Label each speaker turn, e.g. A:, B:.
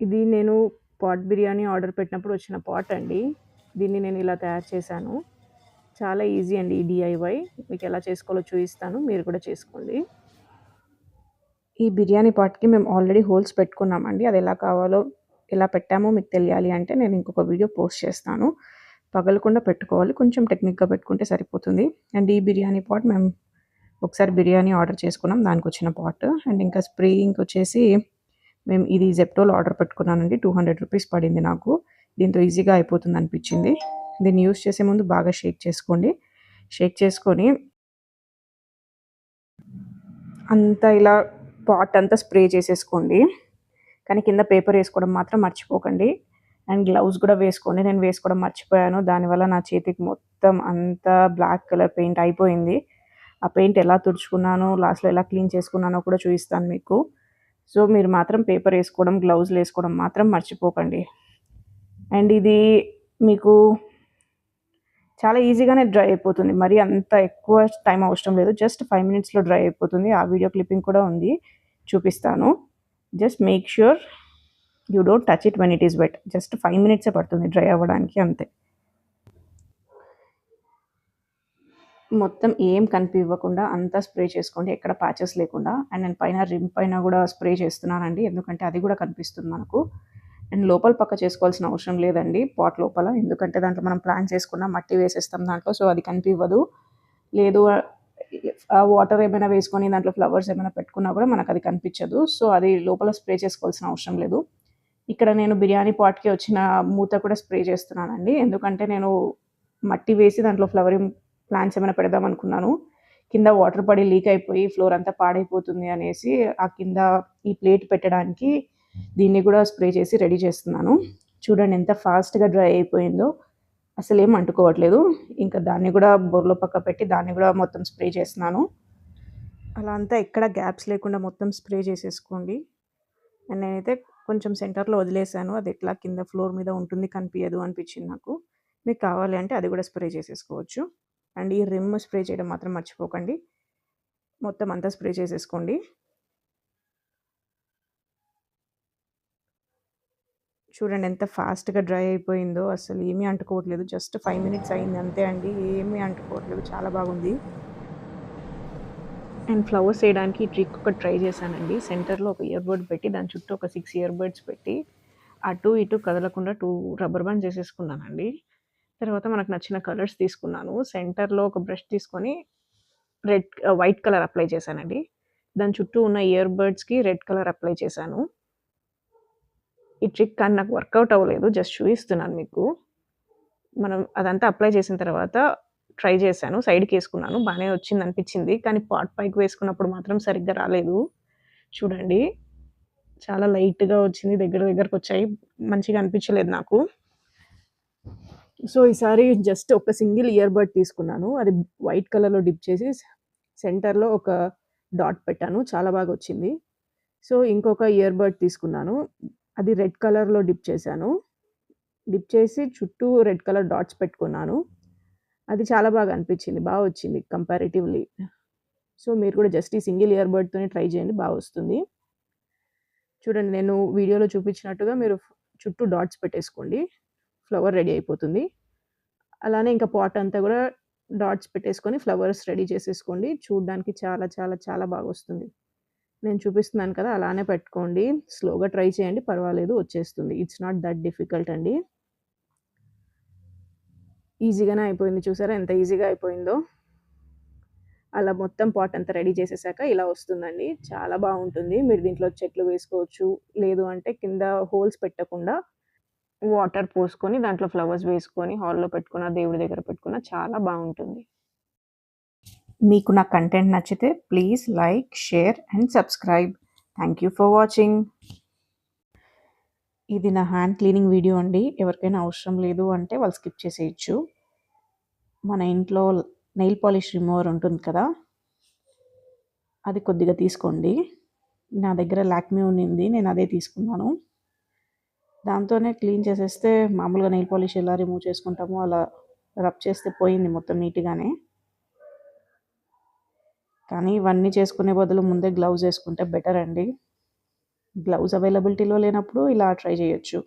A: ఇది నేను pot biryani order పెట్టినప్పుడు వచ్చిన పాట్ అండి. దీన్ని నేను ఇలా తయారు చేశాను. చాలా ఈజీ అండి ఈ డీఐవై. మీకు ఎలా చేసుకోవాలో చూపిస్తాను. మీరు కూడా చేసుకోండి. ఈ బిర్యానీ పాట్‌కి మేము ఆల్రెడీ హోల్స్ పెట్టుకున్నామండి. అది ఎలా పెట్టామో మీకు తెలియాలి అంటే నేను ఇంకొక వీడియో పోస్ట్ చేస్తాను. పగలకుండా పెట్టుకోవాలి. కొంచెం టెక్నిక్‌గా పెట్టుకుంటే సరిపోతుంది. అండ్ ఈ బిర్యానీ పాట్ మేము ఒకసారి బిర్యానీ ఆర్డర్ చేసుకున్నాం. దానికొచ్చిన పాట్. అండ్ ఇంకా స్ప్రే ఇంకొచ్చేసి మేము ఇది జెప్టోలో ఆర్డర్ పెట్టుకున్నానండి. ₹200 పడింది నాకు. దీంతో ఈజీగా అయిపోతుందనిపించింది. దీన్ని యూజ్ చేసే ముందు బాగా షేక్ చేసుకోండి. షేక్ చేసుకొని అంతా ఇలా పాట్ అంతా స్ప్రే చేసేసుకోండి. కానీ కింద పేపర్ వేసుకోవడం మాత్రం మర్చిపోకండి. అండ్ గ్లౌస్ కూడా వేసుకోండి. నేను వేసుకోవడం మర్చిపోయాను. దానివల్ల నా చేతికి మొత్తం అంతా బ్లాక్ కలర్ పెయింట్ అయిపోయింది. ఆ పెయింట్ ఎలా తుడుచుకున్నానో, లాస్ట్‌లో ఎలా క్లీన్ చేసుకున్నానో కూడా చూపిస్తాను మీకు. సో, మీరు మాత్రం పేపర్ వేసుకోవడం, గ్లౌజులు వేసుకోవడం మాత్రం మర్చిపోకండి. అండ్ ఇది మీకు చాలా ఈజీగానే డ్రై అయిపోతుంది. మరి అంత ఎక్కువ టైం అవసరం లేదు. జస్ట్ 5 మినిట్స్‌లో డ్రై అయిపోతుంది. ఆ వీడియో క్లిప్పింగ్ కూడా ఉంది. చూపిస్తాను. Just make sure you don't touch it when it is wet. Just 5 మినిట్సే పడుతుంది డ్రై అవ్వడానికి అంతే. మొత్తం ఏం కనిపివ్వకుండా అంతా స్ప్రే చేసుకోండి. ఎక్కడ ప్యాచెస్ లేకుండా. అండ్ నేను పైన రిమ్ పైన కూడా స్ప్రే చేస్తున్నానండి. ఎందుకంటే అది కూడా కనిపిస్తుంది మనకు. అండ్ లోపల పక్క చేసుకోవాల్సిన అవసరం లేదండి పాట్ లోపల. ఎందుకంటే దాంట్లో మనం ప్లాంట్స్ వేసుకున్న మట్టి వేసేస్తాం దాంట్లో. సో, అది కనిపివ్వదు. లేదు వాటర్ ఏమైనా వేసుకొని దాంట్లో ఫ్లవర్స్ ఏమైనా పెట్టుకున్నా కూడా మనకు అది కనిపించదు. సో, అది లోపల స్ప్రే చేసుకోవాల్సిన అవసరం లేదు. ఇక్కడ నేను బిర్యానీ పాట్‌కి వచ్చిన మూత కూడా స్ప్రే చేస్తున్నానండి. ఎందుకంటే నేను మట్టి వేసి దాంట్లో ఫ్లవరింగ్ ప్లాంట్స్ ఏమైనా పెడదాం అనుకున్నాను. కింద వాటర్ పడి లీక్ అయిపోయి ఫ్లోర్ అంతా పాడైపోతుంది అనేసి ఆ కింద ఈ ప్లేట్ పెట్టడానికి దీన్ని కూడా స్ప్రే చేసి రెడీ చేస్తున్నాను. చూడండి ఎంత ఫాస్ట్‌గా డ్రై అయిపోయిందో. అసలేం అంటుకోవట్లేదు. ఇంకా దాన్ని కూడా బోర్లో పక్క పెట్టి దాన్ని కూడా మొత్తం స్ప్రే చేస్తున్నాను. అలా అంతా ఎక్కడ గ్యాప్స్ లేకుండా మొత్తం స్ప్రే చేసేసుకోండి. అండ్ నేనైతే కొంచెం సెంటర్‌లో వదిలేసాను. అది ఎట్లా కింద ఫ్లోర్ మీద ఉంటుంది కనిపియదు అనిపించింది నాకు. మీకు కావాలి అంటే అది కూడా స్ప్రే చేసేసుకోవచ్చు. అండ్ ఈ రిమ్ స్ప్రే చేయడం మాత్రం మర్చిపోకండి. మొత్తం అంతా స్ప్రే చేసేసుకోండి. చూడండి ఎంత ఫాస్ట్‌గా డ్రై అయిపోయిందో. అసలు ఏమీ అంటుకోవట్లేదు. జస్ట్ 5 మినిట్స్ అయింది అంతే అండి. ఏమీ అంటుకోవట్లేదు. చాలా బాగుంది. అండ్ ఫ్లవర్స్ వేయడానికి ఈ ట్రిక్ ఒకటి ట్రై చేశానండి. సెంటర్‌లో ఒక ఇయర్ బడ్ పెట్టి దాని చుట్టూ ఒక 6 ఇయర్ బడ్స్ పెట్టి అటు ఇటు కదలకుండా 2 రబ్బర్ బ్యాండ్స్ ఏసేసుకున్నానండి. తర్వాత మనకు నచ్చిన కలర్స్ తీసుకున్నాను. సెంటర్‌లో ఒక బ్రష్ తీసుకొని వైట్ కలర్ అప్లై చేశానండి. దాని చుట్టూ ఉన్న ఇయర్ బడ్స్‌కి రెడ్ కలర్ అప్లై చేశాను. ఈ ట్రిక్ కానీ నాకు వర్కౌట్ అవ్వలేదు. జస్ట్ చూపిస్తున్నాను మీకు. మనం అదంతా అప్లై చేసిన తర్వాత ట్రై చేశాను. సైడ్‌కేసుకున్నాను. బానే వచ్చిందనిపించింది. కానీ పాట్ పైకి వేసుకున్నప్పుడు మాత్రం సరిగ్గా రాలేదు. చూడండి. చాలా లైట్‌గా వచ్చింది. దగ్గరకొచ్చాయి. మంచిగా అనిపించలేదు నాకు. సో, ఈసారి జస్ట్ ఒక సింగిల్ ఇయర్ బడ్ తీసుకున్నాను. అది వైట్ కలర్‌లో డిప్ చేసి సెంటర్‌లో ఒక డాట్ పెట్టాను. చాలా బాగొచ్చింది. సో, ఇంకొక ఇయర్ బడ్ తీసుకున్నాను. అది రెడ్ కలర్‌లో డిప్ చేశాను. డిప్ చేసి చుట్టూ రెడ్ కలర్ డాట్స్ పెట్టుకున్నాను. అది చాలా బాగా అనిపించింది. వచ్చింది కంపారిటివ్‌లీ. సో, మీరు కూడా జస్ట్ ఈ సింగిల్ ఇయర్ బడ్‌తోనే ట్రై చేయండి. వస్తుంది. చూడండి నేను వీడియోలో చూపించినట్టుగా మీరు చుట్టూ డాట్స్ పెట్టేసుకోండి. ఫ్లవర్ రెడీ అయిపోతుంది. అలానే ఇంకా పాట్ అంతా కూడా డాట్స్ పెట్టేసుకొని ఫ్లవర్స్ రెడీ చేసేసుకోండి. చూడ్డానికి చాలా చాలా చాలా బాగొస్తుంది. నేను చూపిస్తున్నాను కదా! అలానే పెట్టుకోండి. స్లోగా ట్రై చేయండి పర్వాలేదు వచ్చేస్తుంది. ఇట్స్ నాట్ దట్ డిఫికల్ట్ అండి. ఈజీగానే అయిపోయింది. చూసారా ఎంత ఈజీగా అయిపోయిందో? అలా మొత్తం పాట్ అంతా రెడీ చేసేసాక ఇలా వస్తుందండి. చాలా బావుంటుంది. మీరు దీంట్లో చెట్లు వేసుకోవచ్చు. లేదు అంటే కింద హోల్స్ పెట్టకుండా వాటర్ పోసుకొని దాంట్లో ఫ్లవర్స్ వేసుకొని హాల్‌లో పెట్టుకున్న, దేవుడి దగ్గర పెట్టుకున్న చాలా బావుంటుంది. మీకు నా కంటెంట్ నచ్చితే please like, share and subscribe. Thank you for watching. ఇది నా హ్యాండ్ క్లీనింగ్ వీడియో అండి. ఎవరికైనా అవసరం లేదు అంటే వాళ్ళు స్కిప్ చేసేయొచ్చు. మన ఇంట్లో నెయిల్ పాలిష్ రిమూవర్ ఉంటుంది కదా! అది కొద్దిగా తీసుకోండి. నా దగ్గర లాక్మే ఉన్నింది. నేను అదే తీసుకున్నాను. దాంతోనే క్లీన్ చేసేస్తే మామూలుగా నెయిల్ పాలిష్ ఎలా రిమూవ్ చేసుకుంటామో అలా రబ్ చేస్తే పోయింది మొత్తం నీట్‌గానే. కానీ ఇవన్నీ చేసుకునే బదులు ముందే గ్లౌస్ ఏసుకుంటే బెటర్ అండి. బ్లౌజ్ అవైలబిలిటీలో లేనప్పుడు ఇలా ట్రై చేయొచ్చు.